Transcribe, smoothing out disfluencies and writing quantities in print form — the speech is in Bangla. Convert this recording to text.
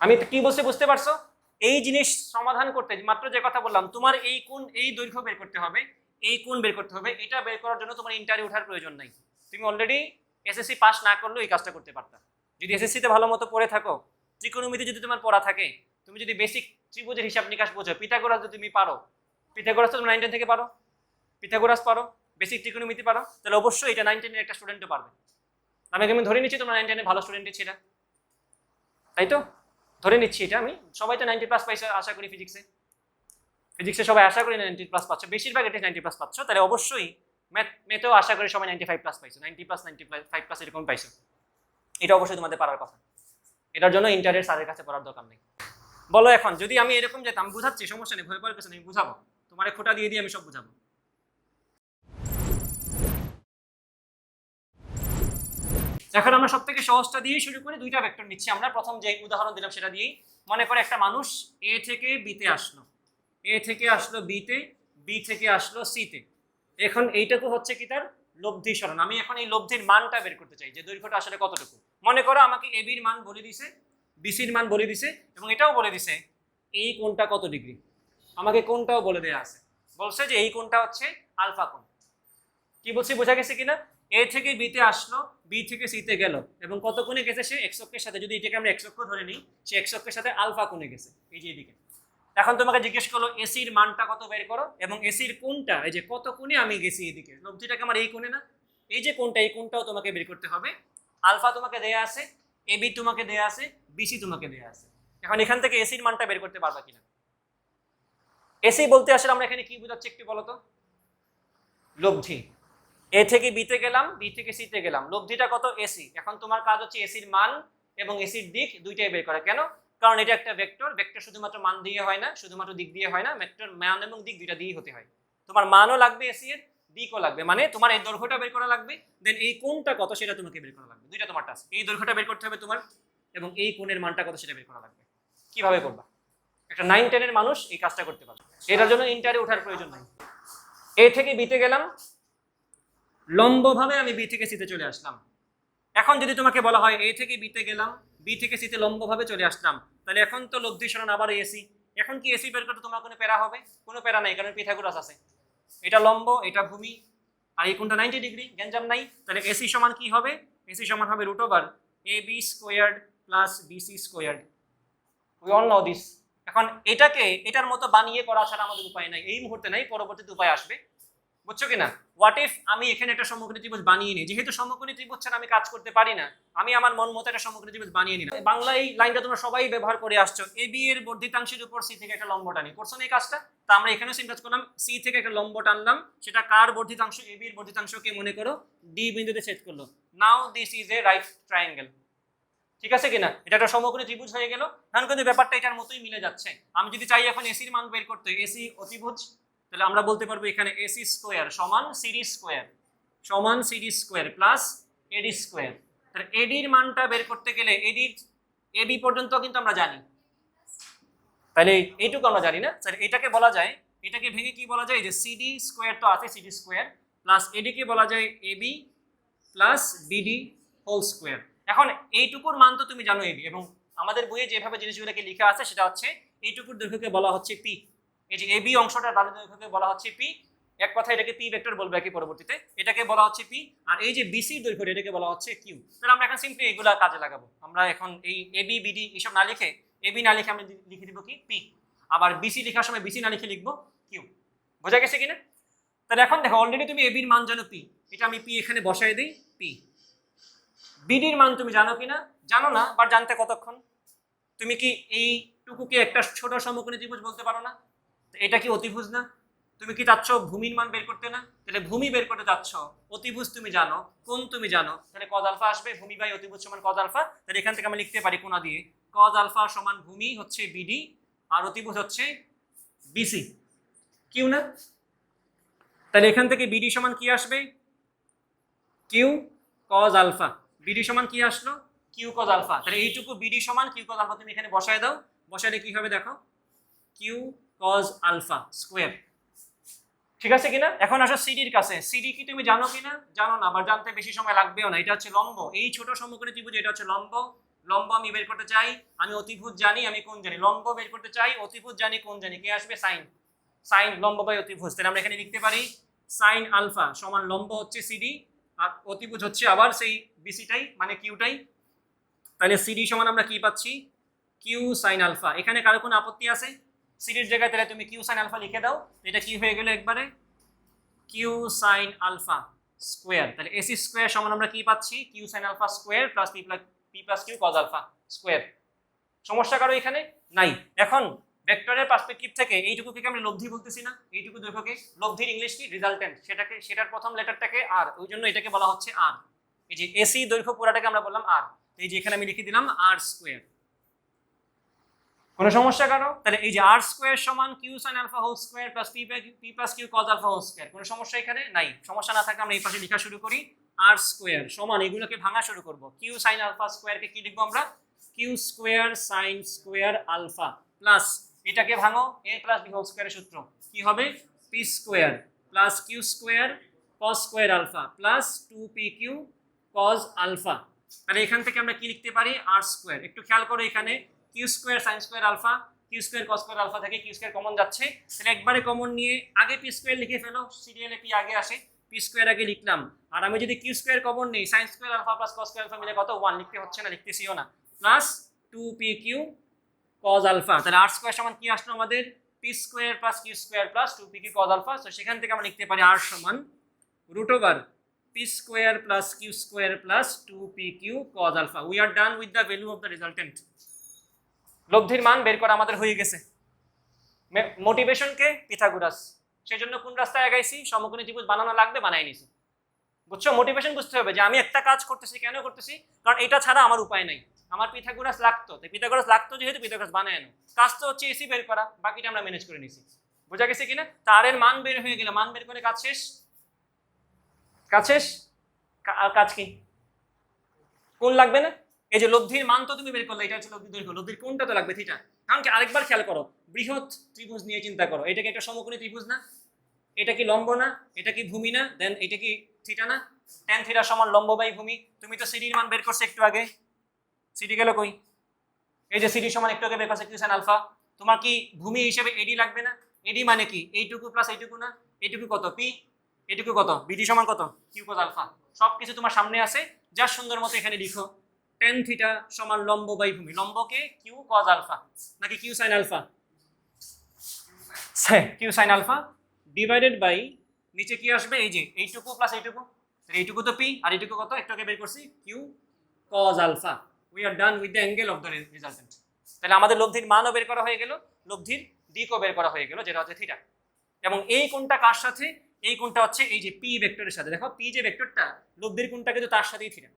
আমি কি বলছি বুঝতে পারছো? এই জিনিস সমাধান করতে মাত্র যে কথা বললাম, তোমার এই কোণ এই দৈর্ঘ্য বের করতে হবে, এই কোণ বের করতে হবে, এটা বের করার জন্য তোমার ইন্টারভিউ ওঠার প্রয়োজন নাই। তুমি অলরেডি এসএসসি পাস না করলেও এই কাজটা করতে পারতা যদি এসএসসি তে ভালো মতো পড়ে থাকো। ত্রিকোণমিতি যদি তোমার পড়া থাকে, তুমি যদি বেসিক ত্রিভুজের হিসাব নিকাশ বোঝো, পিথাগোরাস যদি তুমি পারো, পিথাগোরাস তো তুমি 9 10 থেকে পারো, পিথাগোরাস পারো, বেসিক ত্রিকোণমিতি পারো, তাহলে অবশ্যই এটা 9 10 এর একটা স্টুডেন্টও পারবে। আমি ধরে নিচ্ছি তোমরা 9 10 এর ভালো স্টুডেন্টই ছিল, তাই তো? ধরে নিচ্ছি এটা আমি, সবাই তো 90+ পাইছে আশা করি ফিজিক্সে সবাই আশা করি 90+ পাচ্ছ, বেশিরভাগ এটা 90+ পাচ্ছ, তাহলে অবশ্যই ম্যাথেও আশা করি সবাই 95+ পাইছো, 90+ 95+ এরকম পাইছো। এটা অবশ্যই তোমাদের পারার কথা, এটার জন্য ইন্টারের স্যারের কাছে পড়ার দরকার নেই। বলো এখন যদি আমি এরকম যেতাম, বুঝাচ্ছি সমস্যা নেই, ভয় পাওয়ার কিছু নেই, বুঝাবো, তোমার খোটা দিয়ে দিয়ে আমি সব বুঝাবো। এখন আমরা সব থেকে সহজটা দিয়ে শুরু করে দুইটা ভেক্টর নিচ্ছি আমরা। প্রথম যে উদাহরণ দিলাম সেটা দিয়েই, মনে করে একটা মানুষ এ থেকে বিতে আসলো, এ থেকে আসলো বিতে, বি থেকে আসলো সিতে। এখন এইটুকু হচ্ছে কি তার লব্ধি সরণ। আমি এখন এই লব্ধির মানটা বের করতে চাই যে দৈর্ঘ্যটা আসলে কতটুকু। মনে করো আমাকে এ বির মান বলে দিছে, বিসির মান বলে দিছে, এবং এটাও বলে দিছে এই কোণটা কত ডিগ্রি। আমাকে কোণটাও বলে দেয়া আছে, বলছে যে এই কোণটা হচ্ছে আলফা কোণ। কি বলছি বোঝা গেছে কিনা? এ থেকে বিতে আসলো, বি থেকে সিতে গেল, এবং কত কোণে গেছে সে? এক্স অক্ষের সাথে। যদি এটাকে আমরা এক্স অক্ষ ধরে নিই, সে এক্স অক্ষের সাথে আলফা কোণে গেছে, এই যে এদিকে। এখন তোমাকে জিজ্ঞেস করলো এসির মানটা কত বের করো, এবং এসির কোণটা এই যে কত কোণে আমি গেছি এদিকে, লব্ধিটাকে আমার এই কোণে না, এই যে কোণটা, এই কোণটাও তোমাকে বের করতে হবে। আলফা তোমাকে দেয়া আছে, এ বি তোমাকে দেয়া আছে, বিসি তোমাকে দেয়া আছে। এখন এখান থেকে এসির মানটা বের করতে পারবা কিনা? এসি বলতে আসলে আমরা এখানে কি বোঝাচ্ছি একটু বলো তো? লব্ধি। এ থেকে বিতে গেলাম, বি থেকে সিতে গেলাম, লব্ধিটা কত? এসি। এখন তোমার কাজ হচ্ছে এসির মান এবং এসির দিক দুইটাই বের করা। কেন? কারণ এটা একটা ভেক্টর, ভেক্টর শুধুমাত্র মান দিয়ে হয় না, শুধুমাত্র দিক দিয়ে হয় না, ভেক্টর মান এবং দিক দুইটা দিয়েই হতে হয়। তোমার মানও লাগবে এসি এর, দিকও লাগবে, মানে তোমার এই দৈর্ঘ্যটা বের করা লাগবে, দেন এই কোণটা কত সেটা তোমাকে বের করা লাগবে। দুইটা তোমার টাস্ক, এই দৈর্ঘ্যটা বের করতে হবে তোমার, এবং এই কোণের মানটা কত সেটা বের করা লাগবে। কিভাবে করবা? একটা 9 10 এর মানুষ এই কাজটা করতে পারবে, এটার জন্য ইন্টারে ওঠার প্রয়োজন নাই। এ থেকে বিতে গেলাম, লম্বভাবে আমি বি থেকে সিতে চলে আসলাম। এখন যদি তোমাকে বলা হয় এ থেকে বিতে গেলাম, বি থেকে সিতে লম্বভাবে চলে আসলাম, তাহলে এখন তো লব্ধি সরণ আবার এসি। এখন কি এসি বের করতে তোমার কোনো প্যারা হবে? কোনো প্যারা নাই, কারণ পিথাগোরাস আছে। এটা লম্ব, এটা ভূমি, আর এই কোণটা 90 ডিগ্রি, গ্যাঞ্জাম নাই। তাহলে এসি সমান কি হবে? এসি সমান হবে √AB² plus BC²। We all know this. এখন এটাকে এটার মতো বানিয়ে করা ছাড়া আমাদের উপায় নাই, এই মুহূর্তে নাই, পরবর্তীতে উপায় আসবে। বুঝছো কিনা? হোয়াট ইফ আমি এখানে একটা সমকোণী ত্রিভুজ বানিয়ে নিই, যেহেতু সমকোণী ত্রিভুজ ছাড়া আমি কাজ করতে পারি না, আমি আমার মন মতো একটা সমকোণী ত্রিভুজ বানিয়ে নিলাম। বাংলা এই লাইনটা তোমরা সবাই ব্যবহার করে আসছো, এ বি এর বর্ধিতাংশের উপর সি থেকে একটা লম্ব টানি, করছো না এই কাজটা? তা আমরা এখানেও সেম কাজ করলাম, সি থেকে একটা লম্ব টানলাম, সেটা কার বর্ধিতাংশ? এ বি এর বর্ধিতাংশকে মনে করো ডি বিন্দুতে ছেদ করলো। Now this is a right triangle. ঠিক আছে কিনা? এটা একটা সমকোণী ত্রিভুজ হয়ে গেল। এখন কিন্তু ব্যাপারটা এটার মতোই মিলে যাচ্ছে। আমি যদি চাই এখন এসির মান বের করতে, এসি অতিভুজ, তাহলে আমরা বলতে পারবো এখানে এসি স্কোয়ার সমান সিডি স্কোয়ার, সমান সিডি স্কোয়ার প্লাস এডি স্কোয়ার। তাহলে এডির মানটা বের করতে গেলে এডি এবি পর্যন্ত কিন্তু আমরা জানি, তাহলে এইটুকু আমরা জানি না, তাহলে এটাকে বলা যায়, এটাকে ভেঙে কি বলা যায়? যে সিডি স্কোয়ার তো আছে, সিডি স্কোয়ার প্লাস এডিকে বলা যায় AB plus BD whole square. এখন এইটুকুর মান তো তুমি জানো এবি, এবং আমাদের বইয়ে যেভাবে জিনিসগুলোকে লেখা আছে সেটা হচ্ছে এইটুকুর দৈর্ঘ্যকে বলা হচ্ছে পি। এই যে এবি অংশটা দাঁড়িয়ে দৈর্ঘ্যকে বলা হচ্ছে পি, এক কথা এটাকে পি ভেক্টর বলবো একই পরবর্তীতে, এটাকে বলা হচ্ছে পি। আর এই যে বিসি দৈর্ঘ্য এটাকে বলা হচ্ছে কিউ। তাহলে আমরা এখন সিম্পলি এগুলা কাজে লাগাবো। আমরা এখন এই এবি বিডি এইসব না লিখে, এবি না লিখে আমি লিখে দিব কি পি, আবার বিসি লেখার সময় বিসি না লিখে লিখবো কিউ। বোঝা গেছে কিনা? তাহলে এখন দেখো অলরেডি তুমি এবির মান জানো পি, এটা আমি পি এখানে বসাই দিই পি। বিডির মান তুমি জানো কিনা? জানো না, বাট জানতে কতক্ষণ? তুমি কি এইটুকুকে একটা ছোট সমকোণী ত্রিভুজ বলতে পারো না? এটা কি অতিভুজ না? তুমি কি চাচ্ছ ভূমির মান বের করতে না? তাহলে ভূমি বের করতে যাচ্ছ, অতিভুজ তুমি জানো, কোণ তুমি জানো, তাহলে কজ আলফা আসবে, ভূমি বাই অতিভুজ সমান কজ আলফা। তাহলে এখান থেকে আমি লিখতে পারি কোণা দিয়ে, কজ আলফা সমান ভূমি হচ্ছে বিডি আর অতিভুজ হচ্ছে বিসি, কিউ না? তাহলে এখান থেকে বিডি সমান কি আসবে? Q cos alpha. বিডি সমান কি আসলো? Q cos alpha. তাহলে এইটুকু বিডি সমান কিউ কজ আলফা তুমি এখানে বসায় দাও, বসালে কি হবে দেখো, কিউ কজ আলফা স্কোয়ার। ঠিক আছে কিনা? এখন আসো সিডির কাছে। সিডি কি তুমি জানো কিনা? জানো না, আবার জানতে বেশি সময় লাগবেও না। এটা হচ্ছে লম্ব, এই ছোট সমকোণী ত্রিভুজ এটা হচ্ছে লম্ব, লম্ব আমি বের করতে চাই, আমি অতিভুজ জানি, আমি কোণ জানি। লম্ব বের করতে চাই, অতিভুজ জানি, কোণ জানি। কে আসবে? সাইন। সাইন লম্ব বাই অতিভুজ। তাহলে আমরা এখানে লিখতে পারি সাইন আলফা সমান লম্ব হচ্ছে সিডি আর অতিভুজ হচ্ছে আবার সেই বিসিটাই মানে কিউটাই। তাহলে সিডি সমান আমরা কি পাচ্ছি? Q sine alpha. এখানে কারো কোনো আপত্তি আছে? সিডির জায়গায় তাহলে তুমি কিউ সাইন আলফা লিখে দাও। এটা কি হয়ে গেল একবারে? Q sine alpha square. তাহলে এসি স্কোয়ার সমান আমরা কি পাচ্ছি? Q sine alpha square plus p plus q cos alpha square. সমস্যা কারো এখানে নাই? এখন ভেক্টরের পার্সপেক্টিভ থেকে এইটুকুকে আমরা লব্ধি বলতেছি না? এইটুকু দৈর্ঘ্যকে লব্ধির ইংলিশ কি? রিজাল্টেন্ট। সেটার প্রথম লেটারটাকে আর, ওই জন্য এটাকে বলা হচ্ছে আর। এই যে এসি দৈর্ঘ্য পুরাটাকে আমরা বললাম আর। এই যে এখানে আমি লিখে দিলাম আর স্কোয়ার। কোনো সমস্যা কারো? তাহলে এই যে আর স্কোয়ার সমান q sine alpha whole square plus p plus q cos alpha whole square. কোনো সমস্যা এখানে নাই? সমস্যা না থাকলে আমরা এই পাশে লেখা শুরু করি। আর স্কোয়ার সমান এগুলোকে ভাঙা শুরু করব। কিউ সাইন আলফা স্কোয়ারকে কি লিখবো আমরা? Q square sine square alpha plus এটাকে ভাঙো, এ প্লাস বি হোল স্কোয়ারের সূত্র কি হবে? P square plus Q square cos square alpha plus 2পি কিউ কজ আলফা। তাহলে এখান থেকে আমরা কি লিখতে পারি? R square. একটু খেয়াল করো এখানে Q square sine square alpha, Q square cos square alpha থেকে কিউ স্কোয়ার কমন যাচ্ছে। তাহলে একবারে কমন নিয়ে আগে পি স্কোয়ার লিখে ফেলো, সিরিয়ালে পি আগে আসে, পি স্কোয়ার আগে লিখলাম। আর আমি যদি কিউ স্কোয়ার কমন নিই, sine square alpha plus cos square alpha মিলে কত? 1। লিখতে হচ্ছে না, লিখতেছিও না। প্লাস 2পি কিউ কজ আলফা। তাহলে আর স্কোয়ার সমান কি আসলো আমাদের? P square plus Q square plus 2পি কিউ কজ আলফা। তো সেখান থেকে আমরা লিখতে পারি আর সমান root over P square plus Q square plus 2পি Q cos alpha. We are done with the value of the resultant. লব্ধির মান বের করা আমাদের হয়ে গেছে। মোটিভেশনকে পিথাগোরাস, সেজন্য কোন রাস্তায় আগাইছি? সমকোণী ত্রিভুজ বানানো লাগবে, বানাই নিছি। বুঝছো? মোটিভেশন বুঝতে হবে যে আমি একটা কাজ করতেছি, কেন করতেছি? কারণ এটা ছাড়া আমার উপায় নাই। আমার পিথাগোরাস লাগতো, তাই পিথাগোরাস লাগতো যেহেতু পিথাগোরাস বানায় আনো। কাজ তো হচ্ছে এসি বের করা, বাকিটা আমরা ম্যানেজ করে নিছি। বোঝা গেছে কিনা? তারের মান বের হয়ে গেলে, মান বের করে কাজ শেষ। কাজ শেষ। কাজ কি? কোন লাগবে না? এই যে লব্ধির মান তো তুমি বের করলে, এটা হচ্ছে লব্ধির দৈর্ঘ্য, লব্ধির কোনটা তো লাগবে? থিটা। কারণ কি? আরেকবার খেয়াল করো, বৃহৎ ত্রিভুজ নিয়ে চিন্তা করো। এটা কি একটা সমকোণী ত্রিভুজ না? এটা কি লম্ব না? এটা কি ভূমি না? দেন এটা কি থিটা না? tan থিটা সমান লম্ব বাই ভূমি। তুমি তো সিডির মান বের করছো একটু আগে, সিডি গেল কই? এই যে সিডি সমান একটু আগে বের করছে কিউ সাইন আলফা। তোমার কি ভূমি হিসেবে এডি লাগবে না? এডি মানে কি? এইটুকু প্লাস এইটুকু না? এইটুকু কত? পি। এইটুকু কত? বিডি সমান কত? Q cos alpha. সবকিছু তোমার সামনে আছে, যা সুন্দর মতো এখানে লিখো। tan থিটা সমান লম্ব বাই ভূমি। লম্বকে কিউ কজ আলফা নাকি q sine alpha? Q sine alpha divided by নিচে কি আসবে? এই যে এইটুকু প্লাস এইটুকু। এইটুকু তো পি আর এইটুকু কত? একটু আগে বের করছি, q cos alpha. We are done with the angle of the resultant. তাহলে আমাদের লব্ধির মানও বের করা হয়ে গেল, লব্ধির দিকও বের করা হয়ে গেল, যেটা হচ্ছে থিটা। এবং এই কোণটা কার সাথে? এই কোণটা হচ্ছে এই যে পি ভেক্টরের সাথে। দেখো পি যে ভেক্টরটা, লব্ধির কোণটা কিন্তু তার সাথেই থিটা।